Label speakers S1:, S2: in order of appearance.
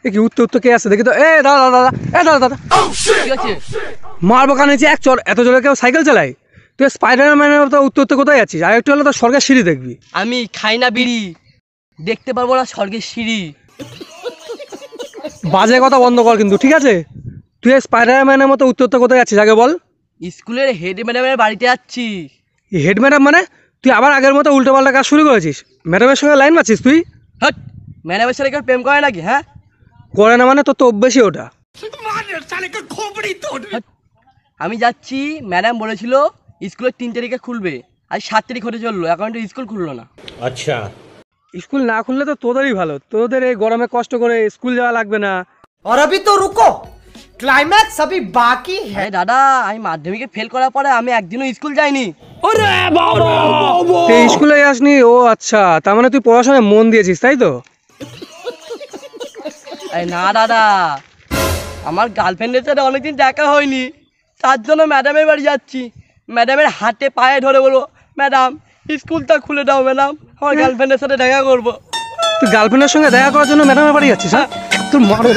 S1: এ কি উত্তর উত্তর কে আছে দেখি তো। এ দাদা দাদা, এ দাদা দাদা,
S2: কি আছে?
S1: মারবো কানেছি এক চল। এত জোরে কেউ সাইকেল চালায়? তুই স্পাইডারম্যানের মতো উত্তর উত্তর কোথায় যাচ্ছিস? আর একটু হলে তো স্বর্গের সিঁড়ি দেখবি।
S2: আমি খাই না বিড়ি, দেখতে পারবো না স্বর্গের সিঁড়ি।
S1: বাজে কথা বন্ধ কর কিন্তু, ঠিক আছে? তুই স্পাইডারম্যানের মতো উত্তর উত্তর কোথায় যাচ্ছিস আগে বল।
S2: স্কুলের হেড ম্যাডামের বাড়িতে যাচ্ছি।
S1: হেড ম্যাডাম মানে? তুই আবার আগের মতো উল্টো পাল্টা কাজ শুরু করেছিস? ম্যাডামের সঙ্গে লাইন মারছিস তুই?
S2: হট, ম্যাডামের সাথে কেউ প্রেম করে নাকি? হ্যাঁ,
S1: করে না মানে? তোর তো অভ্যেসই ওটা।
S2: হট। আমি যাচ্ছি, ম্যাডাম বলেছিল স্কুলের 3 তারিখে খুলবে, আজ 7 তারিখ হতে চললো, এখন তো স্কুল খুললো না।
S3: अच्छा।
S1: স্কুল না খুললে তো তোদেরই ভালো, তোদের এই গরমে কষ্ট করে স্কুল যাওয়া লাগবে না।
S4: और अभी तो रुको, क्लाइमैक्स अभी बाकी है।
S2: আরে দাদা, আমি মাধ্যমিকে ফেল করার পরে আমি একদিনও স্কুল যাইনি।
S1: তুই স্কুলে যাসনি? ও আচ্ছা, তার মানে তুই পড়াশোনায় মন দিয়েছিস তাই তো?
S2: আরে না দাদা, আমার গার্লফ্রেন্ডের সাথে অনেকদিন দেখা হয়নি, তার জন্য ম্যাডামের বাড়ি যাচ্ছি। ম্যাডামের হাতে পায়ে ধরে বলবো, ম্যাডাম স্কুলটা খুলে দাও, ম্যাডাম আমার গার্লফ্রেন্ডের সাথে দেখা করবো।
S1: তুই গার্লফ্রেন্ডের সঙ্গে দেখা করার জন্য ম্যাডামের বাড়ি যাচ্ছিস? হ্যাঁ, তোর মারো।